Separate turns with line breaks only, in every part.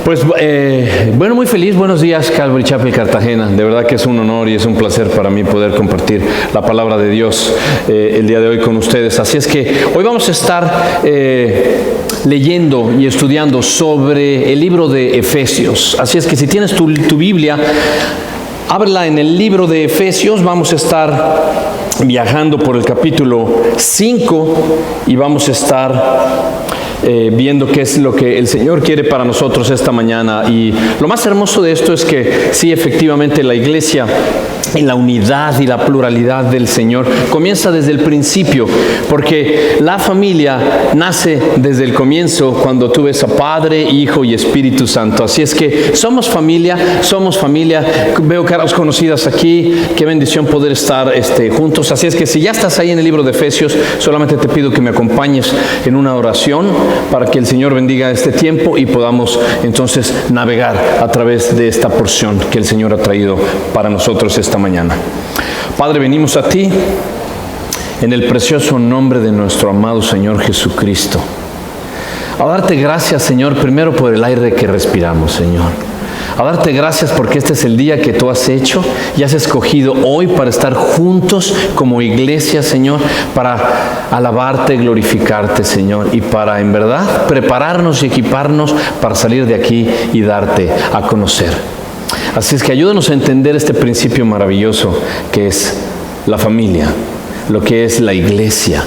Bueno, muy feliz. Buenos días, Calvary Chapel Cartagena. De verdad que es un honor y es un placer para mí poder compartir la palabra de Dios el día de hoy con ustedes. Así es que hoy vamos a estar leyendo y estudiando sobre el libro de Efesios. Así es que si tienes tu Biblia, ábrela en el libro de Efesios. Vamos a estar viajando por el capítulo 5 y vamos a estar viendo qué es lo que el Señor quiere para nosotros esta mañana. Y lo más hermoso de esto es que sí, efectivamente, la iglesia en la unidad y la pluralidad del Señor comienza desde el principio, porque la familia nace desde el comienzo cuando tú ves a Padre, Hijo y Espíritu Santo. Así es que somos familia. Veo caras conocidas aquí. Qué bendición poder estar juntos. Así es que si ya estás ahí en el libro de Efesios, solamente te pido que me acompañes en una oración para que el Señor bendiga este tiempo y podamos entonces navegar a través de esta porción que el Señor ha traído para nosotros esta mañana. Padre, venimos a ti en el precioso nombre de nuestro amado Señor Jesucristo, a darte gracias, Señor, primero por el aire que respiramos, Señor. A darte gracias porque este es el día que tú has hecho y has escogido hoy para estar juntos como iglesia, Señor, para alabarte, glorificarte, Señor, y para en verdad prepararnos y equiparnos para salir de aquí y darte a conocer. Así es que ayúdanos a entender este principio maravilloso que es la familia, lo que es la iglesia.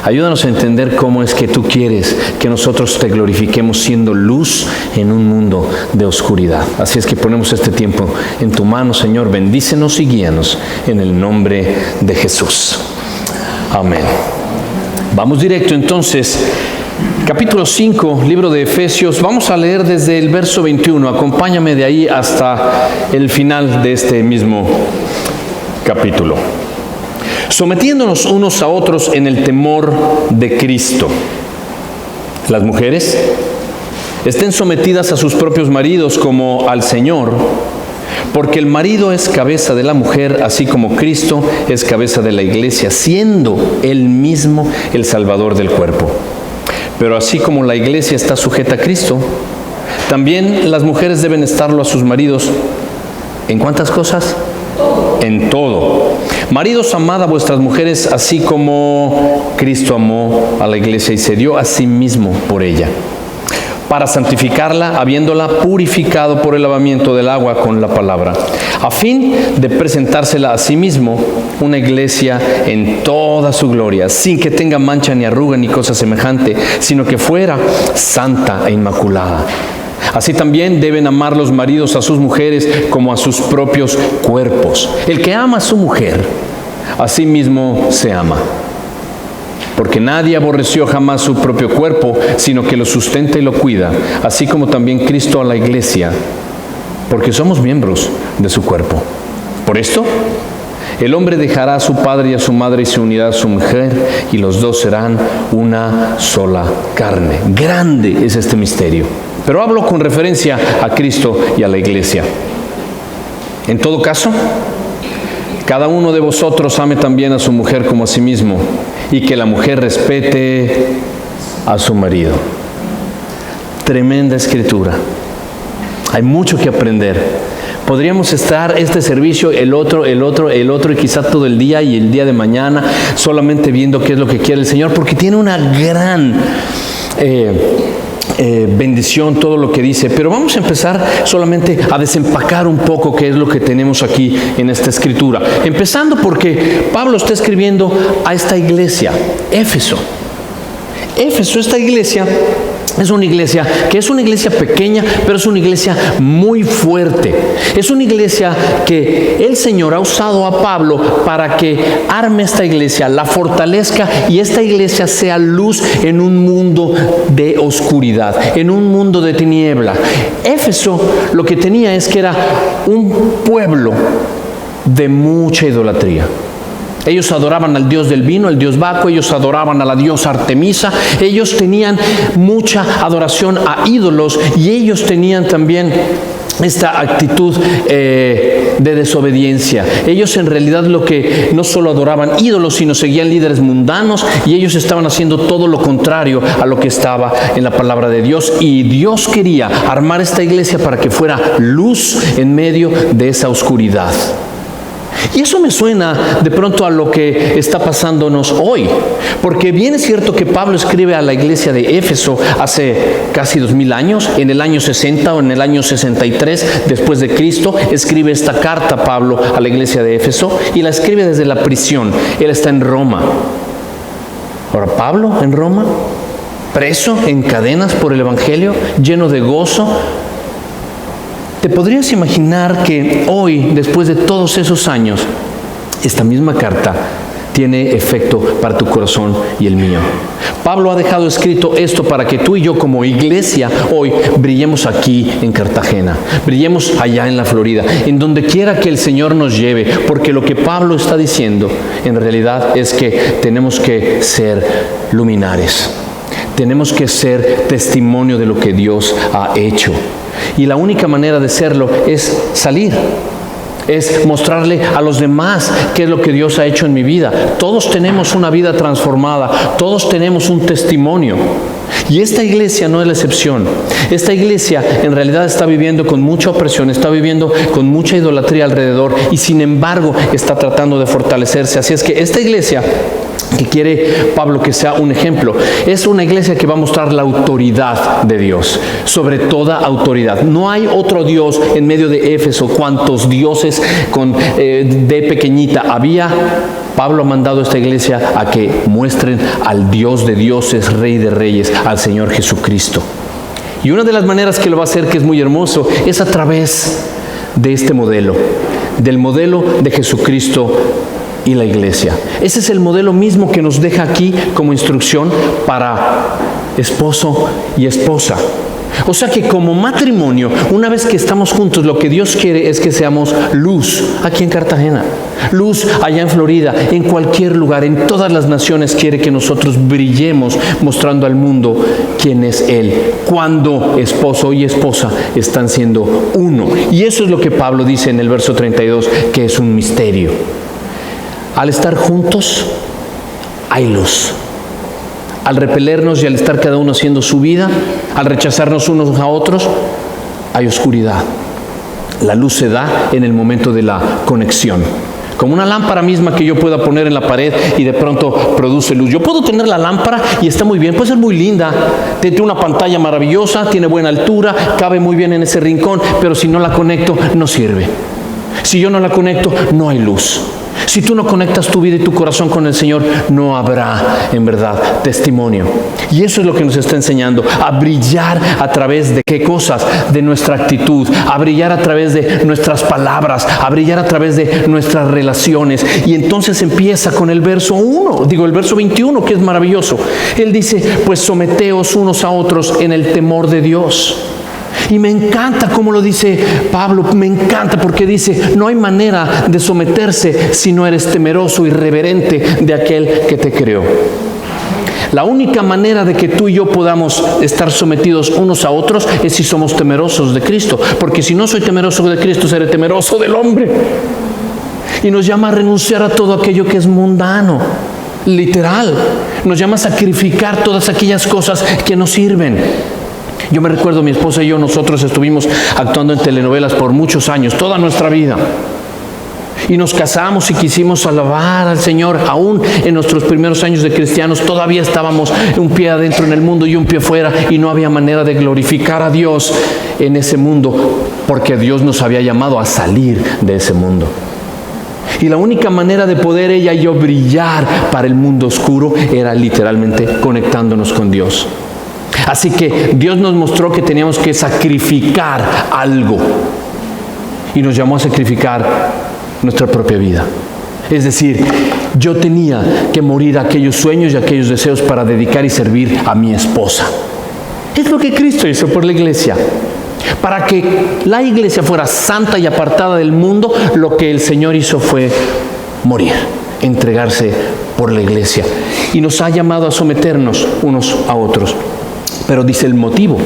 Ayúdanos a entender cómo es que tú quieres que nosotros te glorifiquemos siendo luz en un mundo de oscuridad. Así es que ponemos este tiempo en tu mano, Señor. Bendícenos y guíanos en el nombre de Jesús. Amén. Vamos directo entonces. Capítulo 5, libro de Efesios. Vamos a leer desde el verso 21. Acompáñame de ahí hasta el final de este mismo capítulo. Sometiéndonos unos a otros en el temor de Cristo. Las mujeres estén sometidas a sus propios maridos como al Señor, porque el marido es cabeza de la mujer, así como Cristo es cabeza de la iglesia, siendo Él mismo el Salvador del cuerpo. Pero así como la iglesia está sujeta a Cristo, también las mujeres deben estarlo a sus maridos. ¿En cuántas cosas? En todo. Maridos, amad a vuestras mujeres, así como Cristo amó a la iglesia y se dio a sí mismo por ella, para santificarla, habiéndola purificado por el lavamiento del agua con la palabra, a fin de presentársela a sí mismo una iglesia en toda su gloria, sin que tenga mancha ni arruga ni cosa semejante, sino que fuera santa e inmaculada. Así también deben amar los maridos a sus mujeres como a sus propios cuerpos. El que ama a su mujer, a sí mismo se ama. Porque nadie aborreció jamás su propio cuerpo, sino que lo sustenta y lo cuida, así como también Cristo a la iglesia, porque somos miembros de su cuerpo. Por esto, el hombre dejará a su padre y a su madre y se unirá a su mujer, y los dos serán una sola carne. Grande es este misterio. Pero hablo con referencia a Cristo y a la iglesia. En todo caso, cada uno de vosotros ame también a su mujer como a sí mismo, y que la mujer respete a su marido. Tremenda escritura. Hay mucho que aprender. Podríamos estar este servicio, el otro y quizá todo el día y el día de mañana solamente viendo qué es lo que quiere el Señor, porque tiene una gran bendición todo lo que dice. Pero vamos a empezar solamente a desempacar un poco qué es lo que tenemos aquí en esta escritura, empezando porque Pablo está escribiendo a esta iglesia, Éfeso, esta iglesia es una iglesia que es una iglesia pequeña, pero es una iglesia muy fuerte. Es una iglesia que el Señor ha usado a Pablo para que arme esta iglesia, la fortalezca, y esta iglesia sea luz en un mundo de oscuridad, en un mundo de tiniebla. Éfeso lo que tenía es que era un pueblo de mucha idolatría. Ellos adoraban al dios del vino, el dios Baco. Ellos adoraban a la diosa Artemisa. Ellos tenían mucha adoración a ídolos, y ellos tenían también esta actitud de desobediencia. Ellos en realidad lo que no solo adoraban ídolos, sino seguían líderes mundanos, y ellos estaban haciendo todo lo contrario a lo que estaba en la palabra de Dios. Y Dios quería armar esta iglesia para que fuera luz en medio de esa oscuridad. Y eso me suena de pronto a lo que está pasándonos hoy, porque bien es cierto que Pablo escribe a la iglesia de Éfeso hace casi 2000 años, en el año 60 o en el año 63 después de Cristo, escribe esta carta Pablo a la iglesia de Éfeso, y la escribe desde la prisión. Él está en Roma. Ahora, Pablo en Roma, preso en cadenas por el evangelio, lleno de gozo. ¿Te podrías imaginar que hoy, después de todos esos años, esta misma carta tiene efecto para tu corazón y el mío? Pablo ha dejado escrito esto para que tú y yo como iglesia hoy brillemos aquí en Cartagena, brillemos allá en la Florida, en donde quiera que el Señor nos lleve, porque lo que Pablo está diciendo en realidad es que tenemos que ser luminares, tenemos que ser testimonio de lo que Dios ha hecho. Y la única manera de serlo es salir, es mostrarle a los demás qué es lo que Dios ha hecho en mi vida. Todos tenemos una vida transformada, todos tenemos un testimonio. Y esta iglesia no es la excepción. Esta iglesia en realidad está viviendo con mucha opresión, está viviendo con mucha idolatría alrededor, y sin embargo está tratando de fortalecerse. Así es que esta iglesia que quiere Pablo que sea un ejemplo, es una iglesia que va a mostrar la autoridad de Dios, sobre toda autoridad. No hay otro Dios en medio de Éfeso. Cuantos dioses de pequeñita había, Pablo ha mandado a esta iglesia a que muestren al Dios de dioses, Rey de reyes, al Señor Jesucristo. Y una de las maneras que lo va a hacer, que es muy hermoso, es a través de este modelo, del modelo de Jesucristo y la iglesia. Ese es el modelo mismo que nos deja aquí como instrucción para esposo y esposa. O sea que como matrimonio, una vez que estamos juntos, lo que Dios quiere es que seamos luz aquí en Cartagena, luz allá en Florida, en cualquier lugar, en todas las naciones. Quiere que nosotros brillemos mostrando al mundo quién es Él, cuando esposo y esposa están siendo uno. Y eso es lo que Pablo dice en el verso 32, que es un misterio. Al estar juntos hay luz. Al repelernos y al estar cada uno haciendo su vida, al rechazarnos unos a otros, hay oscuridad. La luz se da en el momento de la conexión. Como una lámpara misma que yo pueda poner en la pared y de pronto produce luz. Yo puedo tener la lámpara y está muy bien, puede ser muy linda, tiene una pantalla maravillosa, tiene buena altura, cabe muy bien en ese rincón, pero si no la conecto, no sirve. Si yo no la conecto, no hay luz. Si tú no conectas tu vida y tu corazón con el Señor, no habrá en verdad testimonio. Y eso es lo que nos está enseñando, a brillar a través de qué cosas, de nuestra actitud, a brillar a través de nuestras palabras, a brillar a través de nuestras relaciones. Y entonces empieza con el verso 21, que es maravilloso. Él dice, pues someteos unos a otros en el temor de Dios. Y me encanta cómo lo dice Pablo, me encanta porque dice, no hay manera de someterse si no eres temeroso y reverente de aquel que te creó. La única manera de que tú y yo podamos estar sometidos unos a otros es si somos temerosos de Cristo, porque si no soy temeroso de Cristo, seré temeroso del hombre. Y nos llama a renunciar a todo aquello que es mundano, literal. Nos llama a sacrificar todas aquellas cosas que no sirven. Yo me recuerdo, mi esposa y yo, nosotros estuvimos actuando en telenovelas por muchos años, toda nuestra vida. Y nos casamos y quisimos alabar al Señor. Aún en nuestros primeros años de cristianos todavía estábamos un pie adentro en el mundo y un pie afuera, y no había manera de glorificar a Dios en ese mundo, porque Dios nos había llamado a salir de ese mundo. Y la única manera de poder ella y yo brillar para el mundo oscuro era literalmente conectándonos con Dios. Así que Dios nos mostró que teníamos que sacrificar algo, y nos llamó a sacrificar nuestra propia vida. Es decir, yo tenía que morir a aquellos sueños y a aquellos deseos para dedicar y servir a mi esposa. Es lo que Cristo hizo por la iglesia. Para que la iglesia fuera santa y apartada del mundo, lo que el Señor hizo fue morir, entregarse por la iglesia. Y nos ha llamado a someternos unos a otros. Pero dice el motivo.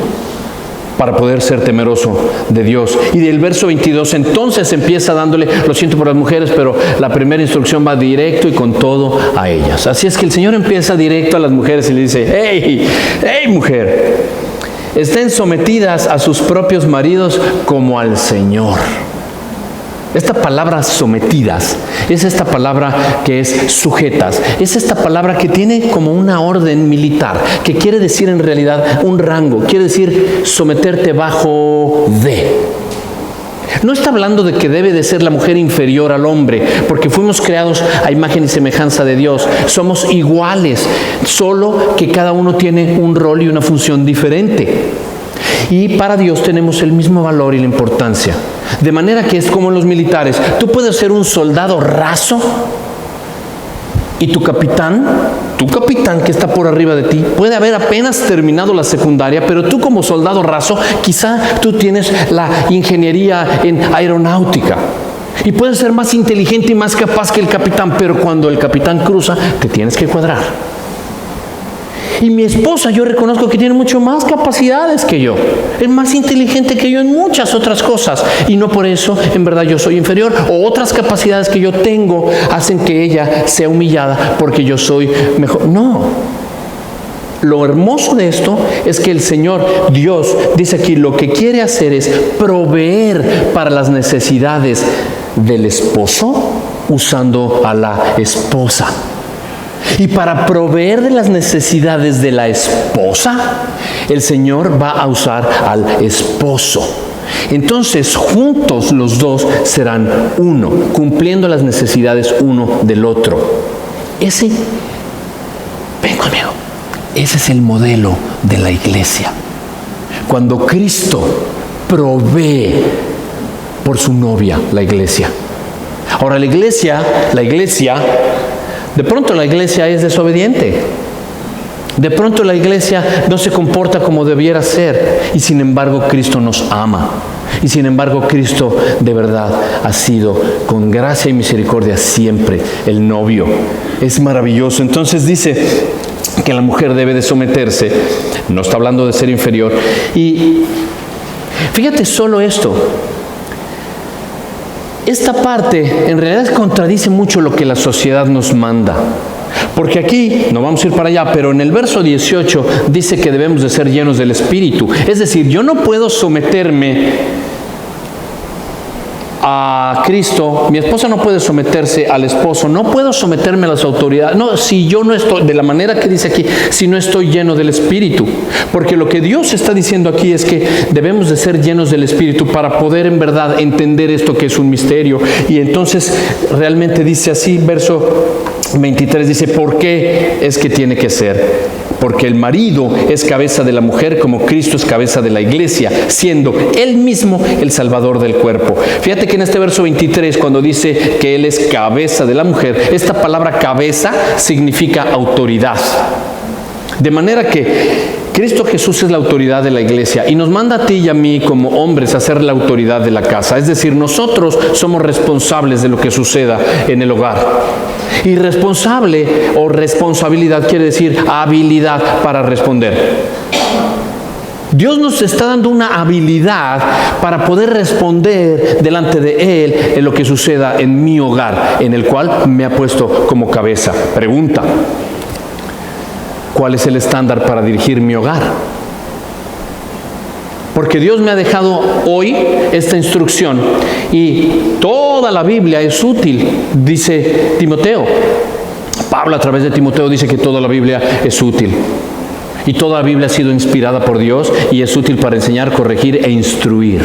para poder ser temeroso de Dios. Y del verso 22 entonces empieza dándole, lo siento por las mujeres, pero la primera instrucción va directo y con todo a ellas. Así es que el Señor empieza directo a las mujeres y le dice: hey mujer, estén sometidas a sus propios maridos como al Señor. Esta palabra sometidas es esta palabra que es sujetas, es esta palabra que tiene como una orden militar, que quiere decir en realidad un rango, quiere decir someterte bajo de. No está hablando de que debe de ser la mujer inferior al hombre, porque fuimos creados a imagen y semejanza de Dios. Somos iguales, solo que cada uno tiene un rol y una función diferente. Y para Dios tenemos el mismo valor y la importancia. De manera que es como en los militares. Tú puedes ser un soldado raso y tu capitán que está por arriba de ti, puede haber apenas terminado la secundaria, pero tú como soldado raso, quizá tú tienes la ingeniería en aeronáutica. Y puedes ser más inteligente y más capaz que el capitán, pero cuando el capitán cruza, te tienes que cuadrar. Y mi esposa, yo reconozco que tiene mucho más capacidades que yo. Es más inteligente que yo en muchas otras cosas. Y no por eso, en verdad, yo soy inferior. O otras capacidades que yo tengo hacen que ella sea humillada porque yo soy mejor. No. Lo hermoso de esto es que el Señor, Dios, dice aquí, lo que quiere hacer es proveer para las necesidades del esposo usando a la esposa. Y para proveer de las necesidades de la esposa, el Señor va a usar al esposo. Entonces, juntos los dos serán uno, cumpliendo las necesidades uno del otro. Ven conmigo, ese es el modelo de la iglesia. Cuando Cristo provee por su novia, la iglesia. Ahora, la iglesia, de pronto la iglesia es desobediente. De pronto la iglesia no se comporta como debiera ser. Y sin embargo Cristo nos ama. Y sin embargo Cristo de verdad ha sido con gracia y misericordia siempre el novio. Es maravilloso. Entonces dice que la mujer debe de someterse. No está hablando de ser inferior. Y fíjate solo esto. Esta parte en realidad contradice mucho lo que la sociedad nos manda. Porque aquí, no vamos a ir para allá, pero en el verso 18 dice que debemos de ser llenos del Espíritu. Es decir, yo no puedo someterme a Cristo, mi esposa no puede someterse al esposo, no puedo someterme a las autoridades, no, si yo no estoy, de la manera que dice aquí, si no estoy lleno del Espíritu. Porque lo que Dios está diciendo aquí es que debemos de ser llenos del Espíritu para poder en verdad entender esto que es un misterio. Y entonces realmente dice así, verso 23 dice, ¿por qué es que tiene que ser? Porque el marido es cabeza de la mujer como Cristo es cabeza de la iglesia, siendo Él mismo el Salvador del cuerpo. Fíjate que en este verso 23, cuando dice que Él es cabeza de la mujer, esta palabra cabeza significa autoridad. De manera que Cristo Jesús es la autoridad de la iglesia y nos manda a ti y a mí como hombres a ser la autoridad de la casa. Es decir, nosotros somos responsables de lo que suceda en el hogar. Y responsable o responsabilidad quiere decir habilidad para responder. Dios nos está dando una habilidad para poder responder delante de Él en lo que suceda en mi hogar, en el cual me ha puesto como cabeza. Pregunta: ¿cuál es el estándar para dirigir mi hogar? Porque Dios me ha dejado hoy esta instrucción y toda la Biblia es útil, dice Timoteo. Pablo a través de Timoteo dice que toda la Biblia es útil. Y toda la Biblia ha sido inspirada por Dios y es útil para enseñar, corregir e instruir.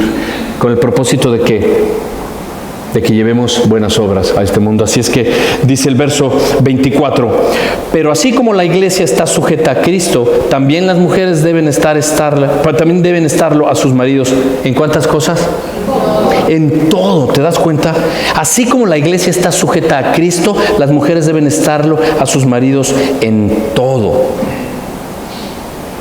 ¿Con el propósito de qué? De que llevemos buenas obras a este mundo. Así es que dice el verso 24, pero así como la iglesia está sujeta a Cristo, también las mujeres deben también deben estarlo a sus maridos. ¿En cuántas cosas? En todo, ¿te das cuenta? Así como la iglesia está sujeta a Cristo, las mujeres deben estarlo a sus maridos en todo.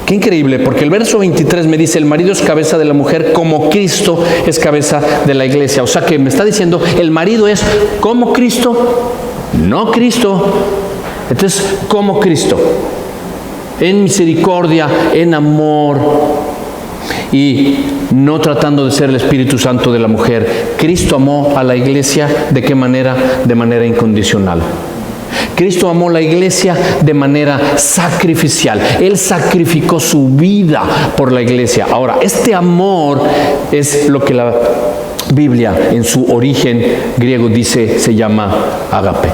Qué increíble, porque el verso 23 me dice, el marido es cabeza de la mujer como Cristo es cabeza de la iglesia. O sea que me está diciendo, el marido es como Cristo, no Cristo. Entonces, como Cristo, en misericordia, en amor. y no tratando de ser el Espíritu Santo de la mujer. Cristo amó a la iglesia, ¿de qué manera? De manera incondicional. Cristo amó la iglesia de manera sacrificial. Él sacrificó su vida por la iglesia. Ahora, este amor es lo que la Biblia en su origen griego dice, se llama ágape.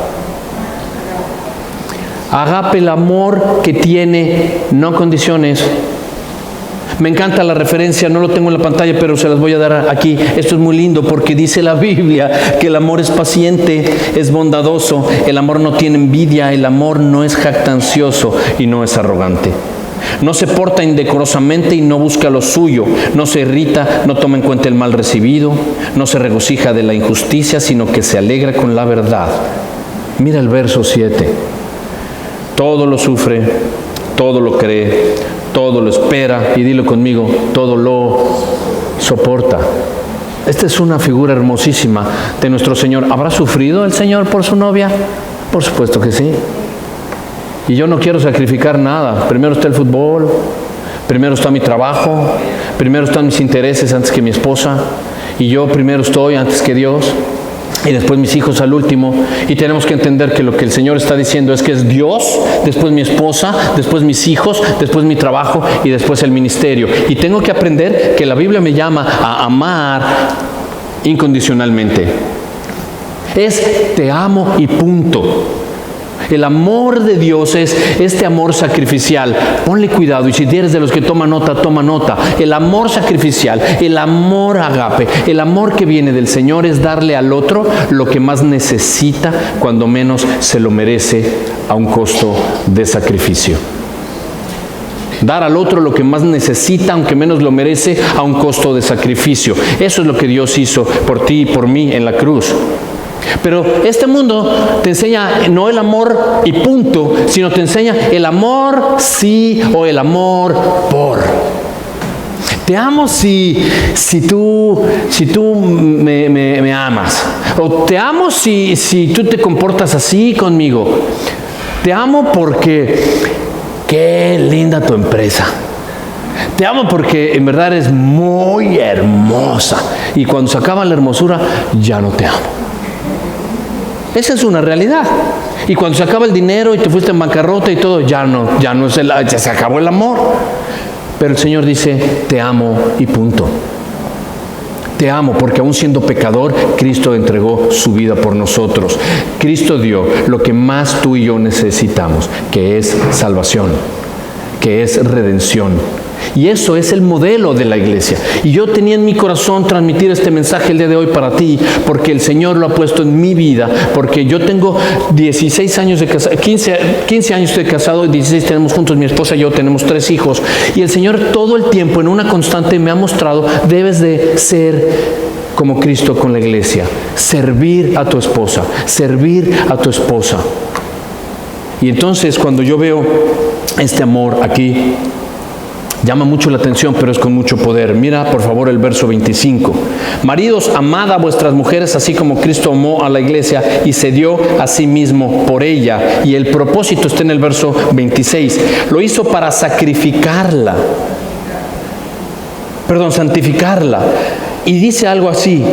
Ágape, el amor que tiene no condiciones. Me encanta la referencia, no lo tengo en la pantalla, pero se las voy a dar aquí. Esto es muy lindo porque dice la Biblia que el amor es paciente, es bondadoso, el amor no tiene envidia, el amor no es jactancioso y no es arrogante. No se porta indecorosamente y no busca lo suyo, no se irrita, no toma en cuenta el mal recibido, no se regocija de la injusticia, sino que se alegra con la verdad. Mira el verso 7. Todo lo sufre, todo lo cree, todo lo espera, y dilo conmigo, todo lo soporta. Esta es una figura hermosísima de nuestro Señor. ¿Habrá sufrido el Señor por su novia? Por supuesto que sí. Y yo no quiero sacrificar nada. Primero está el fútbol, primero está mi trabajo, primero están mis intereses antes que mi esposa, y yo primero estoy antes que Dios, y después mis hijos al último. Y tenemos que entender que lo que el Señor está diciendo es que es Dios, después mi esposa, después mis hijos, después mi trabajo y después el ministerio. Y tengo que aprender que la Biblia me llama a amar incondicionalmente. Es te amo y punto. El amor de Dios es este amor sacrificial. Ponle cuidado, y si eres de los que toma nota, toma nota. El amor sacrificial, el amor ágape, el amor que viene del Señor es darle al otro lo que más necesita, cuando menos se lo merece, a un costo de sacrificio. Dar al otro lo que más necesita, aunque menos lo merece, a un costo de sacrificio. Eso es lo que Dios hizo por ti y por mí en la cruz. Pero este mundo te enseña no el amor y punto, sino te enseña el amor sí o el amor por. Te amo si tú me amas. O te amo si tú te comportas así conmigo. Te amo porque qué linda tu empresa. Te amo porque en verdad eres muy hermosa. Y cuando se acaba la hermosura, ya no te amo. Esa es una realidad. Y cuando se acaba el dinero y te fuiste en bancarrota y todo, ya se acabó el amor. Pero el Señor dice, te amo y punto. Te amo porque aún siendo pecador, Cristo entregó su vida por nosotros. Cristo dio lo que más tú y yo necesitamos, que es salvación, que es redención. Y eso es el modelo de la iglesia. Y yo tenía en mi corazón transmitir este mensaje el día de hoy para ti, porque el Señor lo ha puesto en mi vida, porque yo tengo 16 años de casado, 15 años de casado, 16 tenemos juntos, mi esposa y yo tenemos 3 hijos. Y el Señor todo el tiempo, en una constante, me ha mostrado, debes de ser como Cristo con la iglesia. Servir a tu esposa, servir a tu esposa. Y entonces cuando yo veo este amor aquí, llama mucho la atención, pero es con mucho poder. Mira por favor el verso 25. Maridos, amad a vuestras mujeres así como Cristo amó a la iglesia y se dio a sí mismo por ella. Y el propósito está en el verso 26. Lo hizo para santificarla. Y dice algo así.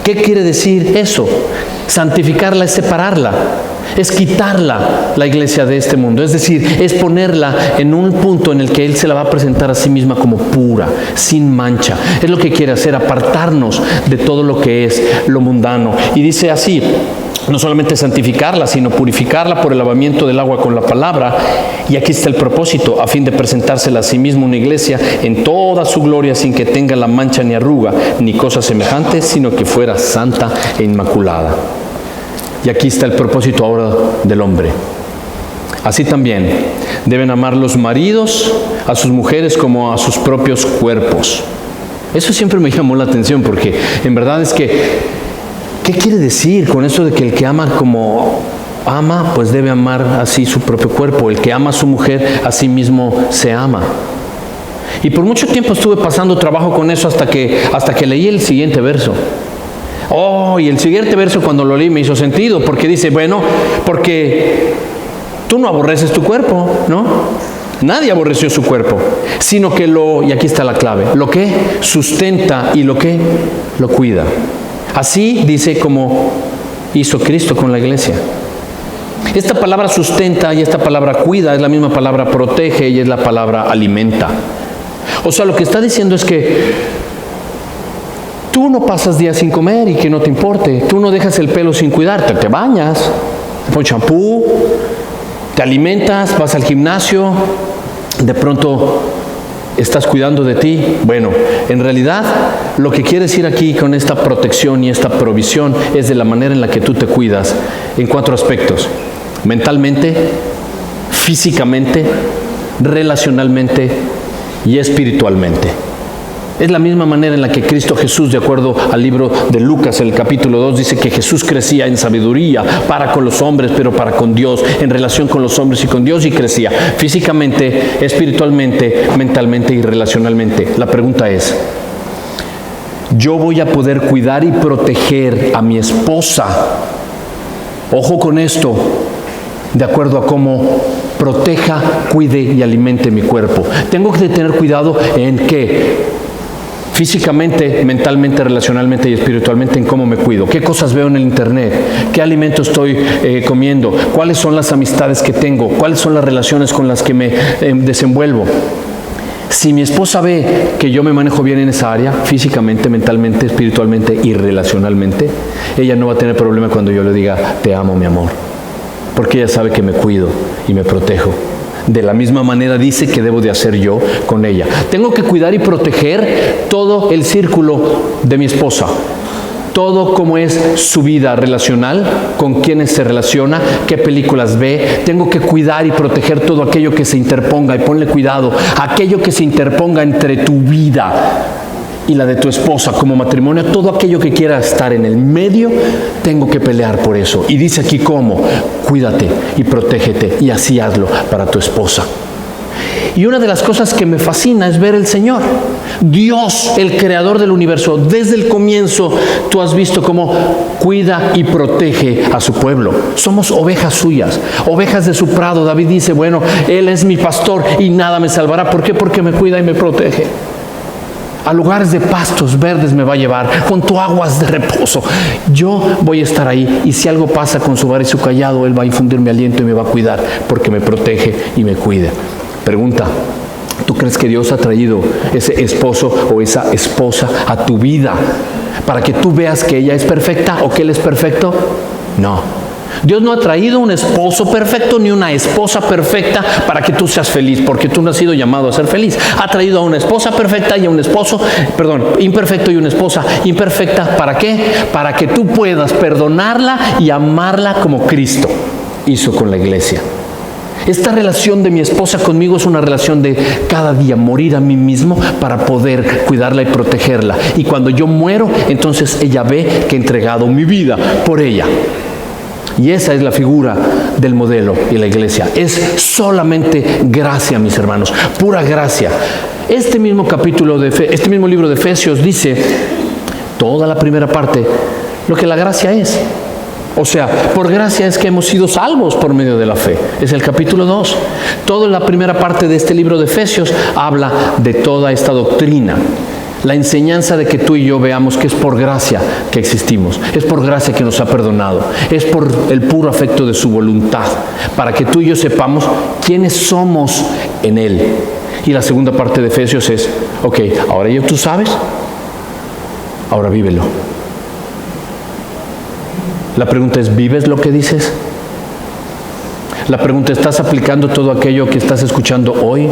¿Qué quiere decir eso? Santificarla es separarla. Es quitarla, la iglesia, de este mundo. Es decir, es ponerla en un punto en el que Él se la va a presentar a sí misma como pura, sin mancha. Es lo que quiere hacer, apartarnos de todo lo que es lo mundano. Y dice así, no solamente santificarla, sino purificarla por el lavamiento del agua con la palabra. Y aquí está el propósito, a fin de presentársela a sí misma una iglesia en toda su gloria, sin que tenga la mancha ni arruga, ni cosa semejante, sino que fuera santa e inmaculada. Y aquí está el propósito ahora del hombre. Así también deben amar los maridos a sus mujeres como a sus propios cuerpos. Eso siempre me llamó la atención, porque en verdad es que, ¿qué quiere decir con eso de que el que ama como ama, pues debe amar así su propio cuerpo? El que ama a su mujer, a sí mismo se ama. Y por mucho tiempo estuve pasando trabajo con eso hasta que leí el siguiente verso. Y el siguiente verso, cuando lo leí, me hizo sentido, porque dice, bueno, porque tú no aborreces tu cuerpo, ¿no? Nadie aborreció su cuerpo, sino que y aquí está la clave, lo que sustenta y lo que lo cuida. Así dice como hizo Cristo con la iglesia. Esta palabra sustenta y esta palabra cuida es la misma palabra protege y es la palabra alimenta. O sea, lo que está diciendo es que tú no pasas días sin comer y que no te importe. Tú no dejas el pelo sin cuidarte, te bañas, te pones champú, te alimentas, vas al gimnasio, de pronto estás cuidando de ti. Bueno, en realidad lo que quiere decir aquí con esta protección y esta provisión es de la manera en la que tú te cuidas en 4 aspectos: mentalmente, físicamente, relacionalmente y espiritualmente. Es la misma manera en la que Cristo Jesús, de acuerdo al libro de Lucas, el capítulo 2, dice que Jesús crecía en sabiduría para con los hombres, pero para con Dios, en relación con los hombres y con Dios, y crecía físicamente, espiritualmente, mentalmente y relacionalmente. La pregunta es, ¿yo voy a poder cuidar y proteger a mi esposa? Ojo con esto, de acuerdo a cómo proteja, cuide y alimente mi cuerpo. Tengo que tener cuidado en qué. Físicamente, mentalmente, relacionalmente y espiritualmente, en cómo me cuido, qué cosas veo en el internet, qué alimento estoy comiendo, cuáles son las amistades que tengo, cuáles son las relaciones con las que me desenvuelvo. Si mi esposa ve que yo me manejo bien en esa área, físicamente, mentalmente, espiritualmente y relacionalmente, ella no va a tener problema cuando yo le diga, te amo, mi amor, porque ella sabe que me cuido y me protejo. De la misma manera dice que debo de hacer yo con ella. Tengo que cuidar y proteger todo el círculo de mi esposa. Todo como es su vida relacional, con quienes se relaciona, qué películas ve. Tengo que cuidar y proteger todo aquello que se interponga, y ponle cuidado, aquello que se interponga entre tu vida y la de tu esposa como matrimonio, todo aquello que quiera estar en el medio, tengo que pelear por eso. Y dice aquí cómo: cuídate y protégete, y así hazlo para tu esposa. Y una de las cosas que me fascina es ver el Señor, Dios, el creador del universo. Desde el comienzo tú has visto cómo cuida y protege a su pueblo. Somos ovejas suyas, ovejas de su prado. David dice, bueno, Él es mi pastor y nada me salvará. ¿Por qué? Porque me cuida y me protege. A lugares de pastos verdes me va a llevar, junto a aguas de reposo. Yo voy a estar ahí, y si algo pasa con su vara y su callado, Él va a infundir mi aliento y me va a cuidar, porque me protege y me cuida. Pregunta: ¿tú crees que Dios ha traído ese esposo o esa esposa a tu vida para que tú veas que ella es perfecta o que Él es perfecto? No. Dios no ha traído un esposo perfecto ni una esposa perfecta para que tú seas feliz, porque tú no has sido llamado a ser feliz. Ha traído a una esposa perfecta y a un esposo, imperfecto y una esposa imperfecta. ¿Para qué? Para que tú puedas perdonarla y amarla como Cristo hizo con la iglesia. Esta relación de mi esposa conmigo es una relación de cada día morir a mí mismo para poder cuidarla y protegerla. Y cuando yo muero, entonces ella ve que he entregado mi vida por ella. Y esa es la figura del modelo y la iglesia. Es solamente gracia, mis hermanos, pura gracia. Este mismo este mismo libro de Efesios dice, toda la primera parte, lo que la gracia es. O sea, por gracia es que hemos sido salvos por medio de la fe. Es el capítulo 2. Toda la primera parte de este libro de Efesios habla de toda esta doctrina. La enseñanza de que tú y yo veamos que es por gracia que existimos, es por gracia que nos ha perdonado, es por el puro afecto de su voluntad, para que tú y yo sepamos quiénes somos en Él. Y la segunda parte de Efesios es, ok, ahora ya tú sabes, ahora vívelo. La pregunta es, ¿vives lo que dices? La pregunta, ¿estás aplicando todo aquello que estás escuchando hoy?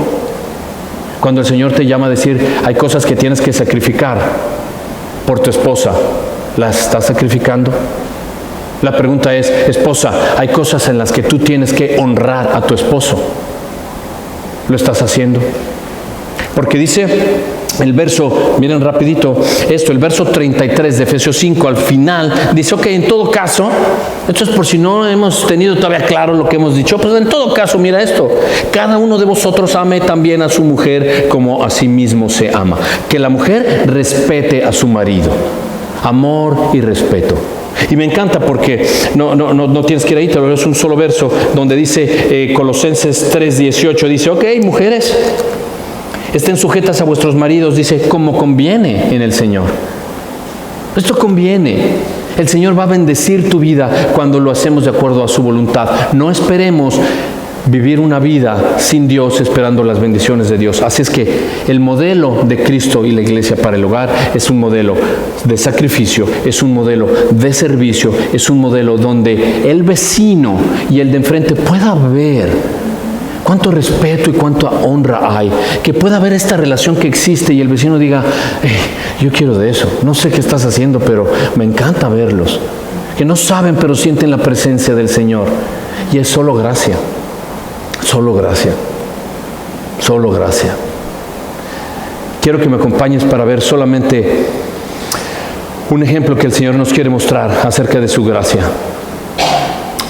Cuando el Señor te llama a decir, hay cosas que tienes que sacrificar por tu esposa, ¿las estás sacrificando? La pregunta es, esposa, hay cosas en las que tú tienes que honrar a tu esposo, ¿lo estás haciendo? Porque dice el verso, miren rapidito esto, el verso 33 de Efesios 5, al final, dice, ok, en todo caso, esto es por si no hemos tenido todavía claro lo que hemos dicho, pues en todo caso, mira esto, cada uno de vosotros ame también a su mujer como a sí mismo se ama. Que la mujer respete a su marido, amor y respeto. Y me encanta porque no tienes que ir ahí, pero es un solo verso donde dice Colosenses 3:18, dice, ok, mujeres, estén sujetas a vuestros maridos, dice, como conviene en el Señor. Esto conviene. El Señor va a bendecir tu vida cuando lo hacemos de acuerdo a su voluntad. No esperemos vivir una vida sin Dios esperando las bendiciones de Dios. Así es que el modelo de Cristo y la iglesia para el hogar es un modelo de sacrificio, es un modelo de servicio, es un modelo donde el vecino y el de enfrente pueda ver cuánto respeto y cuánta honra hay, que pueda haber esta relación que existe y el vecino diga, yo quiero de eso, no sé qué estás haciendo, pero me encanta verlos, que no saben pero sienten la presencia del Señor, y es solo gracia, solo gracia, solo gracia. Quiero que me acompañes para ver solamente un ejemplo que el Señor nos quiere mostrar acerca de su gracia.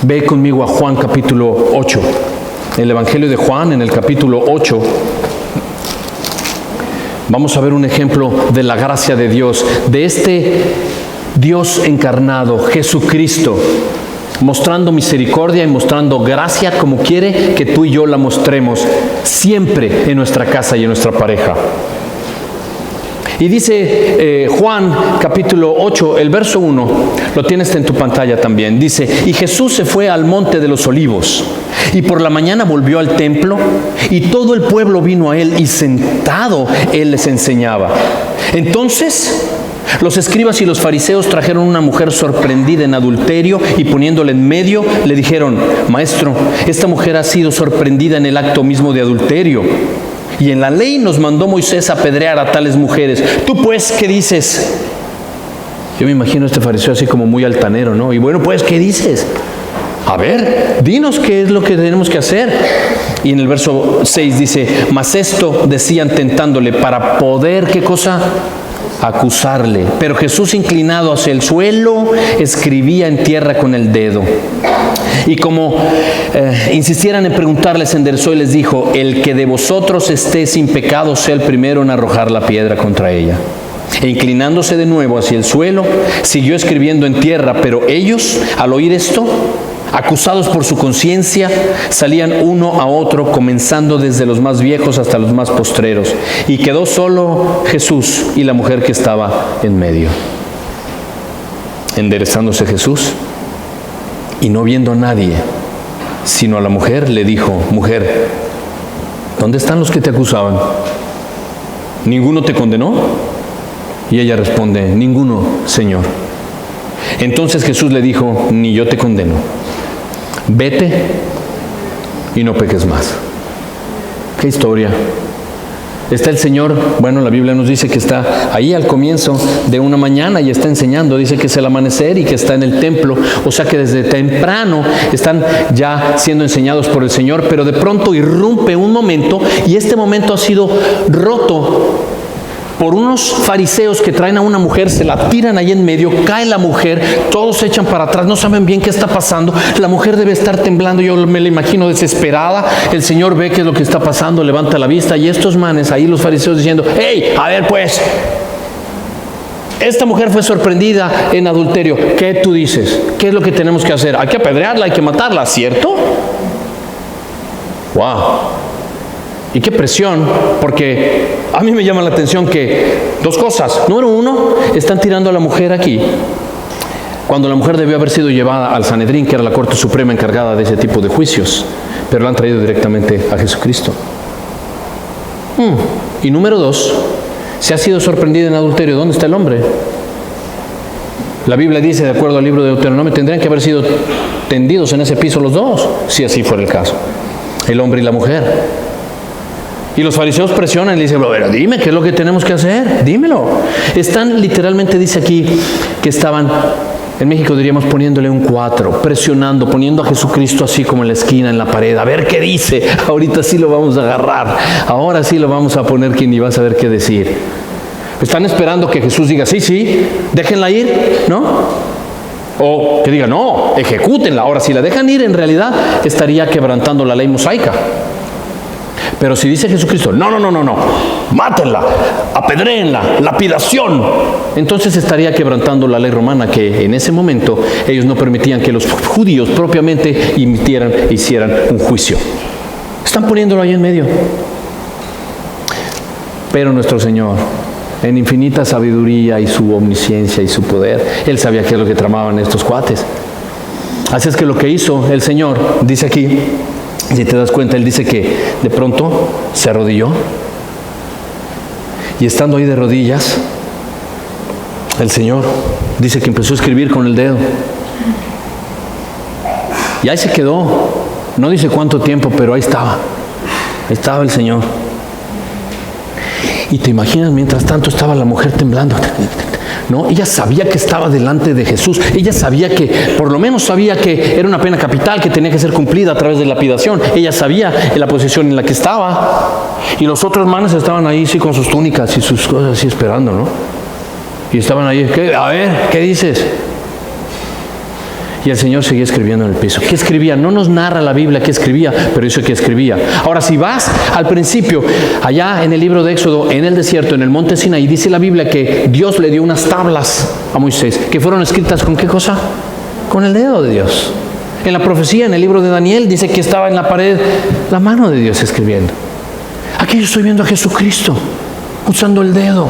Ve conmigo a Juan capítulo 8. El Evangelio de Juan, en el capítulo 8, vamos a ver un ejemplo de la gracia de Dios, de este Dios encarnado, Jesucristo, mostrando misericordia y mostrando gracia como quiere que tú y yo la mostremos siempre en nuestra casa y en nuestra pareja. Y dice Juan capítulo 8, el verso 1, lo tienes en tu pantalla también, dice, y Jesús se fue al monte de los olivos, y por la mañana volvió al templo, y todo el pueblo vino a él, y sentado él les enseñaba. Entonces los escribas y los fariseos trajeron una mujer sorprendida en adulterio, y poniéndola en medio, le dijeron, Maestro, esta mujer ha sido sorprendida en el acto mismo de adulterio. Y en la ley nos mandó Moisés apedrear a tales mujeres. ¿Tú pues qué dices? Yo me imagino a este fariseo así como muy altanero, ¿no? Y bueno, pues, ¿qué dices? A ver, dinos qué es lo que tenemos que hacer. Y en el verso 6 dice, mas esto decían tentándole para poder, ¿qué cosa? Acusarle. Pero Jesús, inclinado hacia el suelo, escribía en tierra con el dedo. Y como insistieran en preguntarle, se enderezó y les dijo, el que de vosotros esté sin pecado sea el primero en arrojar la piedra contra ella. E inclinándose de nuevo hacia el suelo, siguió escribiendo en tierra. Pero ellos, al oír esto, acusados por su conciencia, salían uno a otro, comenzando desde los más viejos hasta los más postreros. Y quedó solo Jesús y la mujer que estaba en medio. Enderezándose Jesús, y no viendo a nadie, sino a la mujer, le dijo, mujer, ¿dónde están los que te acusaban? ¿Ninguno te condenó? Y ella responde, ninguno, Señor. Entonces Jesús le dijo, ni yo te condeno. Vete y no peques más. ¿Qué historia? Está el Señor, bueno, la Biblia nos dice que está ahí al comienzo de una mañana y está enseñando, dice que es el amanecer y que está en el templo, o sea que desde temprano están ya siendo enseñados por el Señor, pero de pronto irrumpe un momento y este momento ha sido roto por unos fariseos que traen a una mujer, se la tiran ahí en medio, cae la mujer, todos se echan para atrás, no saben bien qué está pasando, la mujer debe estar temblando, yo me la imagino desesperada, el Señor ve qué es lo que está pasando, levanta la vista y estos manes, ahí los fariseos diciendo, hey, a ver pues, esta mujer fue sorprendida en adulterio, ¿qué tú dices? ¿Qué es lo que tenemos que hacer? Hay que apedrearla, hay que matarla, ¿cierto? ¡Wow! Y qué presión, porque a mí me llama la atención que dos cosas. Número uno, están tirando a la mujer aquí, cuando la mujer debió haber sido llevada al Sanedrín, que era la Corte Suprema encargada de ese tipo de juicios, pero la han traído directamente a Jesucristo. Y número dos, si ha sido sorprendida en adulterio, ¿dónde está el hombre? La Biblia dice, de acuerdo al libro de Deuteronomio, tendrían que haber sido tendidos en ese piso los dos, si así fuera el caso, el hombre y la mujer. Y los fariseos presionan y le dicen, pero dime, ¿qué es lo que tenemos que hacer? Dímelo. Están, literalmente dice aquí, que estaban, en México diríamos, poniéndole un 4, presionando, poniendo a Jesucristo así como en la esquina, en la pared, a ver qué dice. Ahorita sí lo vamos a agarrar. Ahora sí lo vamos a poner que ni va a saber qué decir. Están esperando que Jesús diga, sí, déjenla ir, ¿no? O que diga, no, ejecútenla. Ahora, si la dejan ir, en realidad estaría quebrantando la ley mosaica. Pero si dice Jesucristo, no, mátenla, apedréenla, lapidación, entonces estaría quebrantando la ley romana, que en ese momento ellos no permitían que los judíos propiamente hicieran un juicio. Están poniéndolo ahí en medio. Pero nuestro Señor, en infinita sabiduría y su omnisciencia y su poder, Él sabía qué es lo que tramaban estos cuates. Así es que lo que hizo el Señor, dice aquí, si te das cuenta, Él dice que de pronto se arrodilló, y estando ahí de rodillas, el Señor dice que empezó a escribir con el dedo, y ahí se quedó. No dice cuánto tiempo, pero ahí estaba el Señor. Y te imaginas, mientras tanto estaba la mujer temblando, ¿no? Ella sabía que estaba delante de Jesús. Ella sabía que, por lo menos sabía que era una pena capital que tenía que ser cumplida a través de lapidación. Ella sabía en la posición en la que estaba. Y los otros hermanos estaban ahí, sí, con sus túnicas y sus cosas así esperando, ¿no? Y estaban ahí, a ver, ¿qué dices? Y el Señor seguía escribiendo en el piso. ¿Qué escribía? No nos narra la Biblia qué escribía, pero dice que escribía. Ahora, si vas al principio, allá en el libro de Éxodo, en el desierto, en el monte Sinaí, dice la Biblia que Dios le dio unas tablas a Moisés, que fueron escritas ¿con qué cosa? Con el dedo de Dios. En la profecía, en el libro de Daniel, dice que estaba en la pared la mano de Dios escribiendo. Aquí yo estoy viendo a Jesucristo usando el dedo.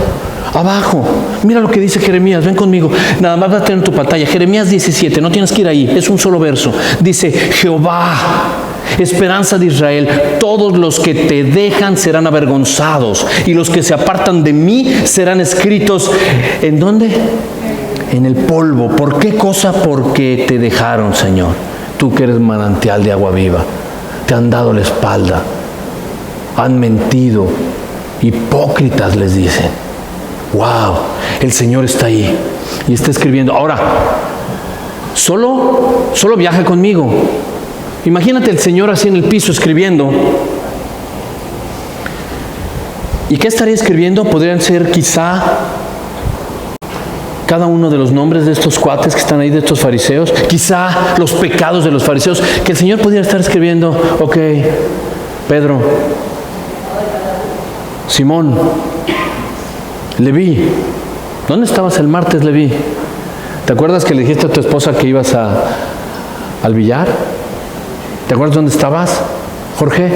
Abajo, mira lo que dice Jeremías, ven conmigo, nada más vas a tener en tu pantalla, Jeremías 17, no tienes que ir ahí, es un solo verso. Dice: Jehová, esperanza de Israel, todos los que te dejan serán avergonzados, y los que se apartan de mí serán escritos, ¿en dónde? En el polvo. ¿Por qué cosa? Porque te dejaron, Señor. Tú que eres manantial de agua viva, te han dado la espalda, han mentido, hipócritas les dicen. Wow, el Señor está ahí y está escribiendo. Ahora, solo viaja conmigo. Imagínate el Señor así en el piso escribiendo. ¿Y qué estaría escribiendo? Podrían ser quizá cada uno de los nombres de estos cuates que están ahí, de estos fariseos. Quizá los pecados de los fariseos, que el Señor pudiera estar escribiendo. Ok, Pedro, Simón, Leví, ¿dónde estabas el martes, Leví? ¿Te acuerdas que le dijiste a tu esposa que ibas al billar? ¿Te acuerdas dónde estabas, Jorge?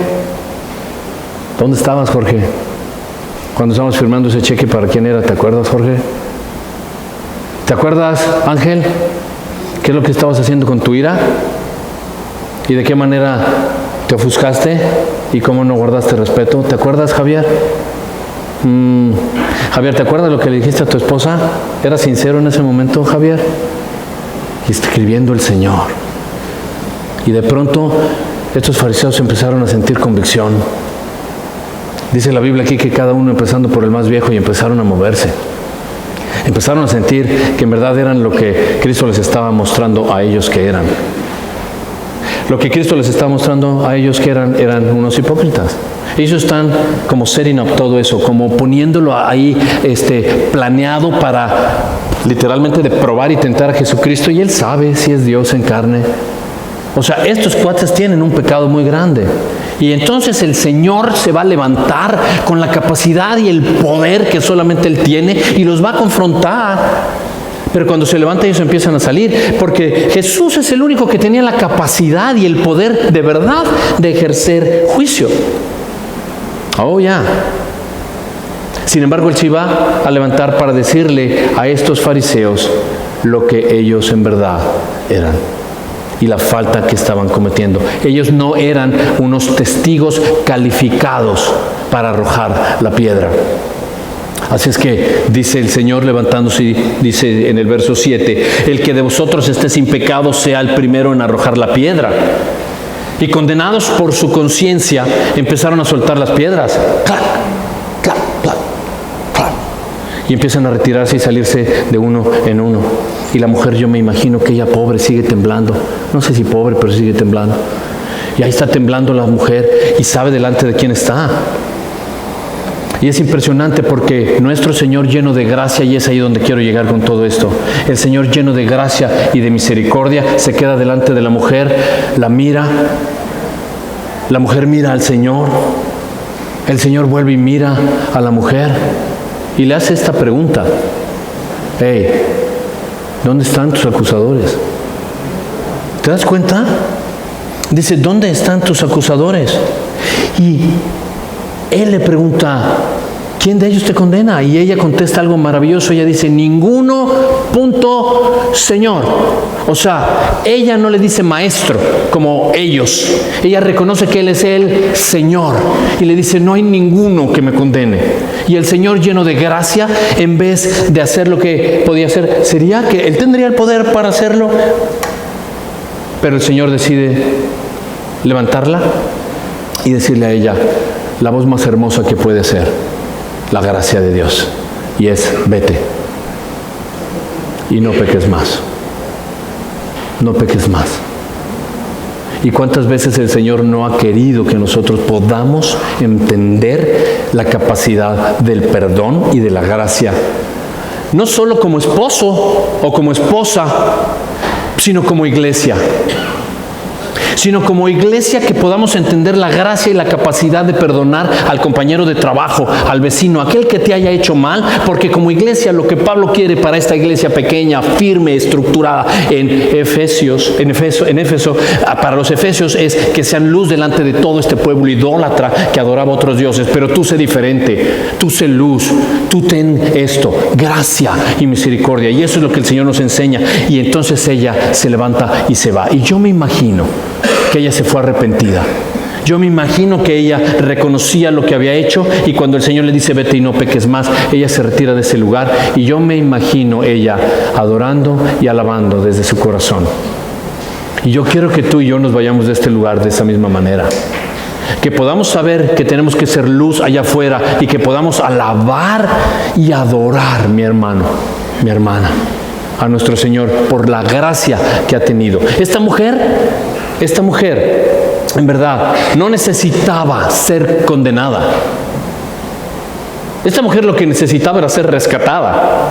¿Dónde estabas, Jorge? Cuando estábamos firmando ese cheque, ¿para quién era? ¿Te acuerdas, Jorge? ¿Te acuerdas, Ángel? ¿Qué es lo que estabas haciendo con tu ira? ¿Y de qué manera te ofuscaste? ¿Y cómo no guardaste respeto? ¿Te acuerdas, Javier? Javier, ¿te acuerdas lo que le dijiste a tu esposa? ¿Era sincero en ese momento, Javier? Y escribiendo el Señor. Y de pronto estos fariseos empezaron a sentir convicción. Dice la Biblia aquí que cada uno, empezando por el más viejo, y empezaron a moverse. Empezaron a sentir que en verdad eran lo que Cristo les estaba mostrando a ellos que eran. Lo que Cristo les estaba mostrando a ellos que eran unos hipócritas. Ellos están como setting up todo eso, como poniéndolo ahí planeado para literalmente de probar y tentar a Jesucristo, y Él sabe si es Dios en carne. O sea, estos cuates tienen un pecado muy grande, y entonces el Señor se va a levantar con la capacidad y el poder que solamente Él tiene y los va a confrontar. Pero cuando se levanta ellos empiezan a salir, porque Jesús es el único que tenía la capacidad y el poder de verdad de ejercer juicio. Oh, ya. Sin embargo, Él se iba a levantar para decirle a estos fariseos lo que ellos en verdad eran y la falta que estaban cometiendo. Ellos no eran unos testigos calificados para arrojar la piedra. Así es que dice el Señor levantándose, dice en el verso 7, el que de vosotros esté sin pecado sea el primero en arrojar la piedra. Y condenados por su conciencia empezaron a soltar las piedras. ¡Clac! ¡Clac! ¡Clac! ¡Clac! Y empiezan a retirarse y salirse de uno en uno. Y la mujer, yo me imagino que ella pobre sigue temblando. No sé si pobre, pero sigue temblando. Y ahí está temblando la mujer y sabe delante de quién está. Y es impresionante porque nuestro Señor lleno de gracia, y es ahí donde quiero llegar con todo esto, el Señor lleno de gracia y de misericordia se queda delante de la mujer, la mira, la mujer mira al Señor el Señor vuelve y mira a la mujer y le hace esta pregunta: hey, ¿dónde están tus acusadores? ¿Te das cuenta? Dice, ¿dónde están tus acusadores? Y él le pregunta, ¿quién de ellos te condena? Y ella contesta algo maravilloso. Ella dice, ninguno, punto, Señor. O sea, ella no le dice maestro como ellos. Ella reconoce que Él es el Señor. Y le dice, no hay ninguno que me condene. Y el Señor, lleno de gracia, en vez de hacer lo que podía hacer, ¿sería que Él tendría el poder para hacerlo? Pero el Señor decide levantarla y decirle a ella la voz más hermosa que puede ser, la gracia de Dios, y es: vete y no peques más, no peques más. ¿Y cuántas veces el Señor no ha querido que nosotros podamos entender la capacidad del perdón y de la gracia? No solo como esposo o como esposa, sino como iglesia. Sino como iglesia, que podamos entender la gracia y la capacidad de perdonar al compañero de trabajo, al vecino, aquel que te haya hecho mal, porque como iglesia lo que Pablo quiere para esta iglesia pequeña, firme, estructurada en Éfeso, para los efesios, es que sean luz delante de todo este pueblo idólatra que adoraba a otros dioses. Pero tú sé diferente, tú sé luz, tú ten esto, gracia y misericordia. Y eso es lo que el Señor nos enseña. Y entonces ella se levanta y se va. Y yo me imagino que ella se fue arrepentida. Yo me imagino que ella reconocía lo que había hecho, y cuando el Señor le dice vete y no peques más, ella se retira de ese lugar, y yo me imagino ella adorando y alabando desde su corazón. Y yo quiero que tú y yo nos vayamos de este lugar de esa misma manera, que podamos saber que tenemos que ser luz allá afuera, y que podamos alabar y adorar, mi hermano, mi hermana, a nuestro Señor por la gracia que ha tenido. Esta mujer, en verdad, no necesitaba ser condenada. Esta mujer lo que necesitaba era ser rescatada.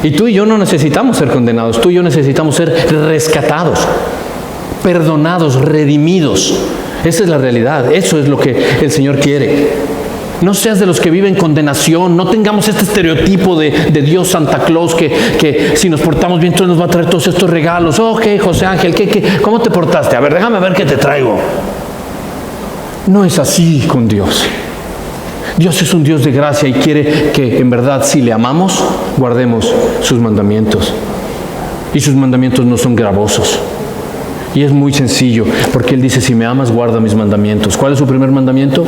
Y tú y yo no necesitamos ser condenados. Tú y yo necesitamos ser rescatados, perdonados, redimidos. Esa es la realidad. Eso es lo que el Señor quiere. No seas de los que viven condenación. No tengamos este estereotipo de Dios Santa Claus que si nos portamos bien, entonces nos va a traer todos estos regalos. Ok, José Ángel, ¿cómo te portaste? A ver, déjame ver qué te traigo. No es así con Dios. Dios es un Dios de gracia y quiere que, en verdad, si le amamos, guardemos sus mandamientos. Y sus mandamientos no son gravosos. Y es muy sencillo, porque Él dice, si me amas, guarda mis mandamientos. ¿Cuál es su primer mandamiento?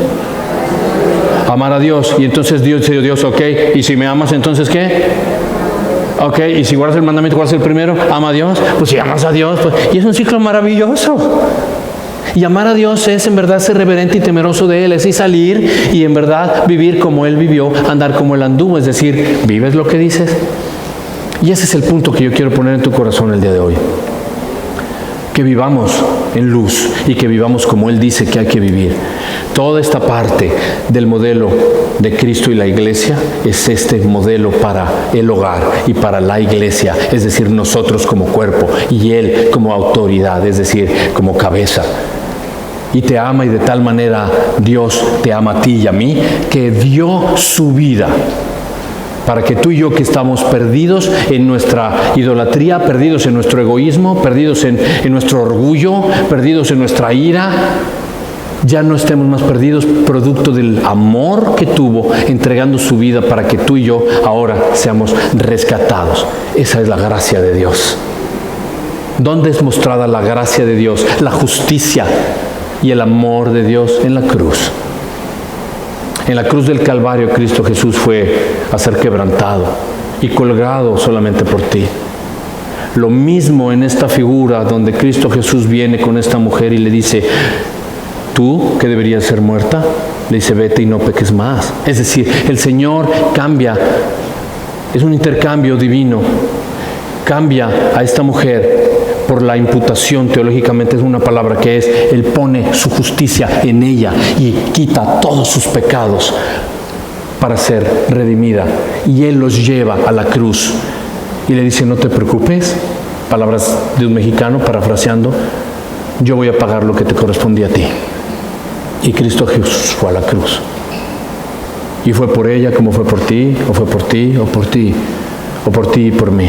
Amar a Dios. Y entonces Dios, ok, y si me amas, entonces ¿qué? Ok, y si guardas el mandamiento, ¿cuál es el primero? Ama a Dios. Pues si amas a Dios, pues, y es un ciclo maravilloso. Y amar a Dios es en verdad ser reverente y temeroso de Él, es y salir y en verdad vivir como Él vivió, andar como Él anduvo, es decir, ¿vives lo que dices? Y ese es el punto que yo quiero poner en tu corazón el día de hoy. Que vivamos en luz y que vivamos como Él dice que hay que vivir. Toda esta parte del modelo de Cristo y la iglesia es este modelo para el hogar y para la iglesia, es decir, nosotros como cuerpo y Él como autoridad, es decir, como cabeza. Y te ama, y de tal manera Dios te ama a ti y a mí, que dio su vida para que tú y yo, que estamos perdidos en nuestra idolatría, perdidos en nuestro egoísmo, perdidos en nuestro orgullo, perdidos en nuestra ira, ya no estemos más perdidos, producto del amor que tuvo entregando su vida para que tú y yo ahora seamos rescatados. Esa es la gracia de Dios. ¿Dónde es mostrada la gracia de Dios? La justicia y el amor de Dios en la cruz. En la cruz del Calvario, Cristo Jesús fue a ser quebrantado y colgado solamente por ti. Lo mismo en esta figura donde Cristo Jesús viene con esta mujer y le dice, tú que deberías ser muerta, le dice, vete y no peques más. Es decir, el Señor cambia, es un intercambio divino, cambia a esta mujer por la imputación. Teológicamente es una palabra que es, Él pone su justicia en ella y quita todos sus pecados para ser redimida, y Él los lleva a la cruz y le dice, no te preocupes, palabras de un mexicano parafraseando, yo voy a pagar lo que te correspondía a ti. Y Cristo Jesús fue a la cruz Y fue por ella como fue por ti, o fue por ti, o por ti, o por ti y por mí.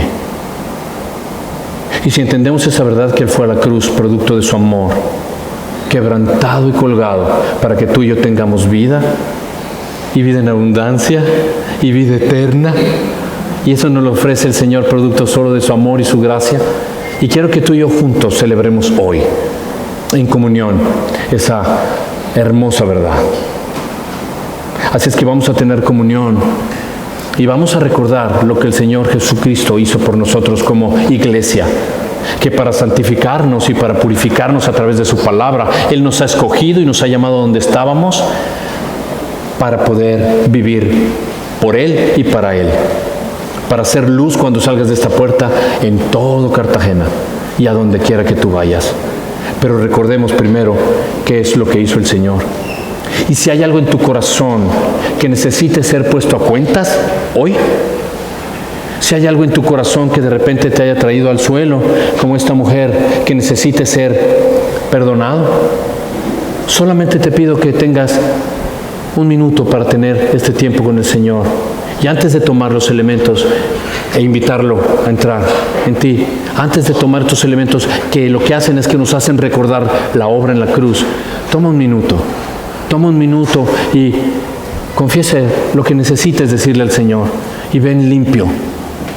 Y si entendemos esa verdad, que Él fue a la cruz producto de su amor, quebrantado y colgado, para que tú y yo tengamos vida, y vida en abundancia, y vida eterna, y eso nos lo ofrece el Señor producto solo de su amor y su gracia. Y quiero que tú y yo juntos celebremos hoy, en comunión, esa hermosa verdad. Así es que vamos a tener comunión y vamos a recordar lo que el Señor Jesucristo hizo por nosotros como iglesia, que para santificarnos y para purificarnos a través de su palabra, Él nos ha escogido y nos ha llamado donde estábamos para poder vivir por Él y para Él, para hacer luz cuando salgas de esta puerta en todo Cartagena y a donde quiera que tú vayas. Pero recordemos primero qué es lo que hizo el Señor. Y si hay algo en tu corazón que necesite ser puesto a cuentas hoy, si hay algo en tu corazón que de repente te haya traído al suelo, como esta mujer, que necesite ser perdonado, solamente te pido que tengas un minuto para tener este tiempo con el Señor. Y antes de tomar los elementos e invitarlo a entrar en ti, antes de tomar estos elementos que lo que hacen es que nos hacen recordar la obra en la cruz, toma un minuto y confiese lo que necesites decirle al Señor y ven limpio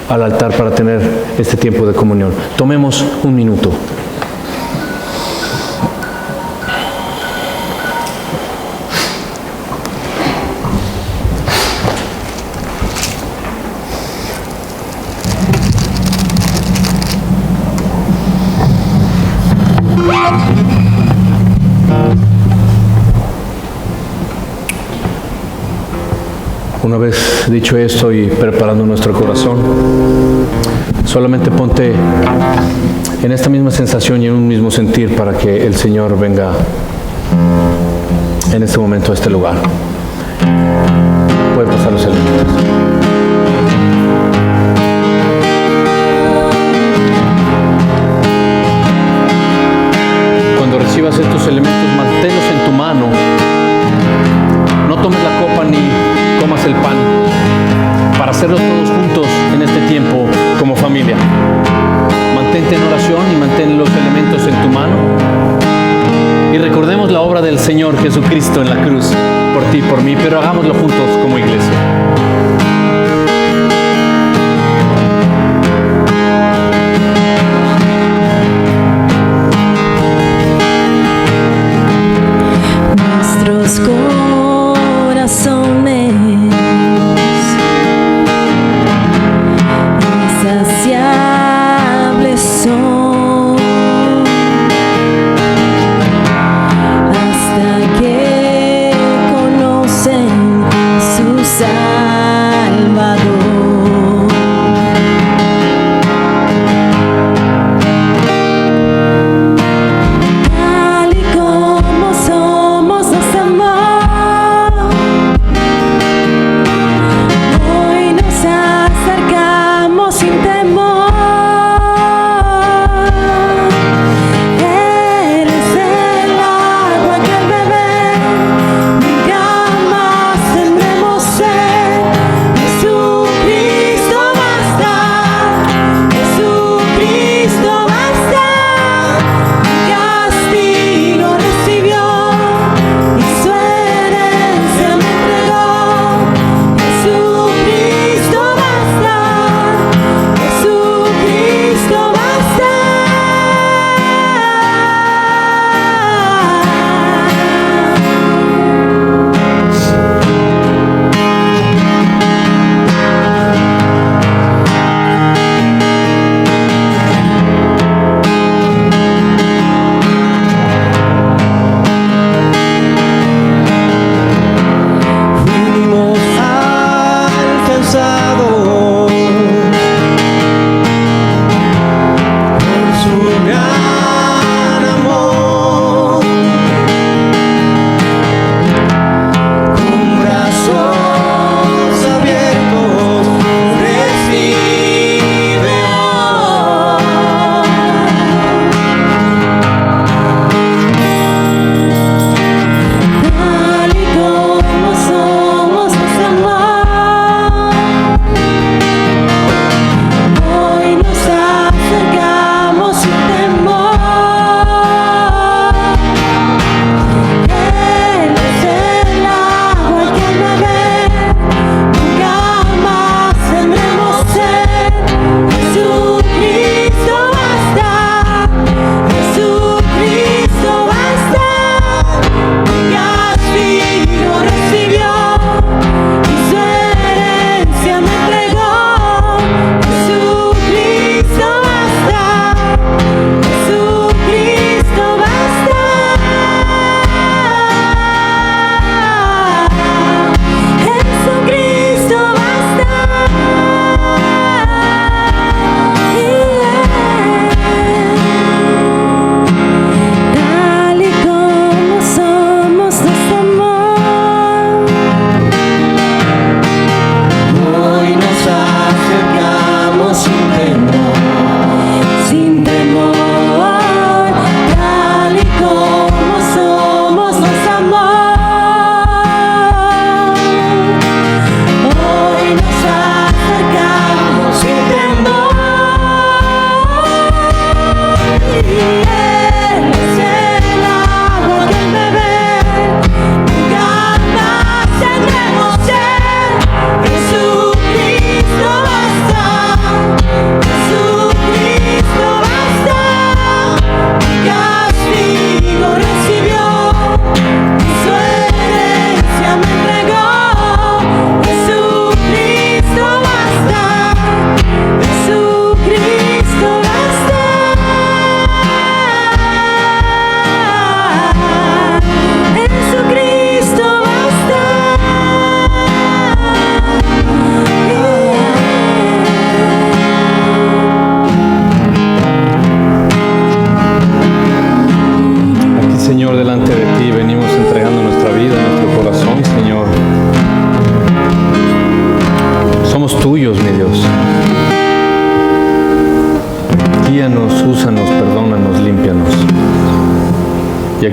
al altar para tener este tiempo de comunión. Tomemos un minuto. Una vez dicho esto y preparando nuestro corazón, solamente ponte en esta misma sensación y en un mismo sentir para que el Señor venga en este momento a este lugar. Pueden pasar los elementos. Cuando recibas estos elementos, manténlos en tu mano. No tomes la copa ni comas el pan, para hacerlo todos juntos en este tiempo como familia. Mantente en oración y mantén los elementos en tu mano. Y recordemos la obra del Señor Jesucristo en la cruz, por ti y por mí, pero hagámoslo juntos como iglesia.
Nuestros corazones insaciables son hasta que conocen su sangre.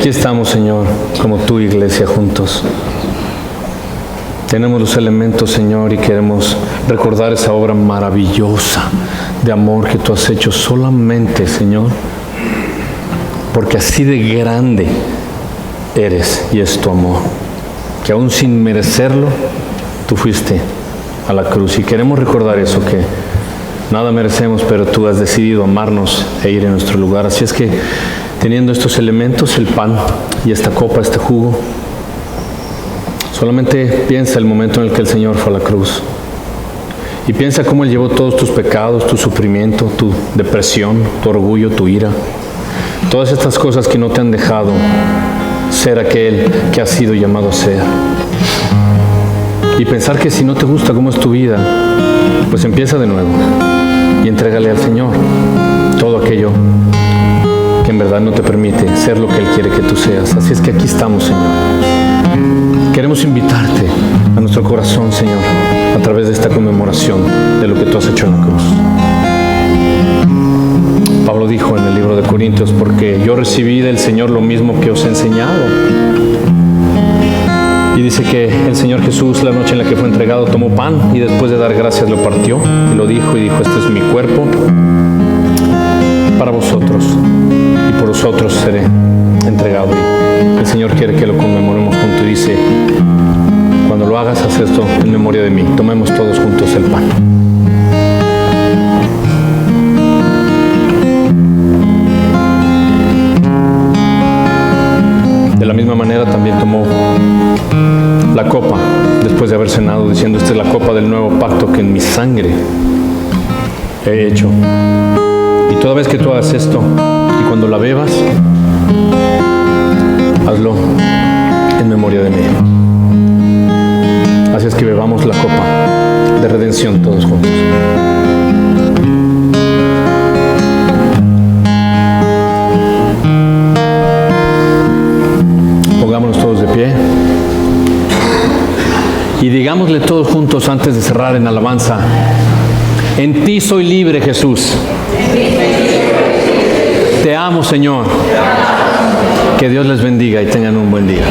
aquí estamos, Señor, como tu iglesia juntos. Tenemos los elementos, Señor, y queremos recordar esa obra maravillosa de amor que tú has hecho solamente, Señor, porque así de grande eres y es tu amor, que aún sin merecerlo, tú fuiste a la cruz. Y queremos recordar eso, que nada merecemos, pero tú has decidido amarnos e ir en nuestro lugar. Así es que, teniendo estos elementos, el pan y esta copa, este jugo, solamente piensa el momento en el que el Señor fue a la cruz. Y piensa cómo Él llevó todos tus pecados, tu sufrimiento, tu depresión, tu orgullo, tu ira. Todas estas cosas que no te han dejado ser aquel que has sido llamado a ser. Y pensar que si no te gusta cómo es tu vida, pues empieza de nuevo y entrégale al Señor todo aquello que en verdad no te permite ser lo que Él quiere que tú seas. Así es que aquí estamos, Señor. Queremos invitarte a nuestro corazón, Señor, a través de esta conmemoración de lo que tú has hecho en la cruz. Pablo dijo en el libro de Corintios, porque yo recibí del Señor lo mismo que os he enseñado. Y dice que el Señor Jesús, la noche en la que fue entregado, tomó pan y después de dar gracias lo partió y lo dijo y dijo: este es mi cuerpo para vosotros y por vosotros seré entregado. Y el Señor quiere que lo conmemoremos juntos y dice: cuando lo hagas, haz esto en memoria de mí. Tomemos todos juntos el pan. De la misma manera también tomó la copa después de haber cenado, diciendo: esta es la copa del nuevo pacto que en mi sangre he hecho. Y toda vez que tú hagas esto y cuando la bebas, hazlo en memoria de mí. Así es que bebamos la copa de redención todos juntos. Pongámonos todos de pie y digámosle todos juntos antes de cerrar en alabanza: en ti soy libre, Jesús. Te amo, Señor. Que Dios les bendiga y tengan un buen día.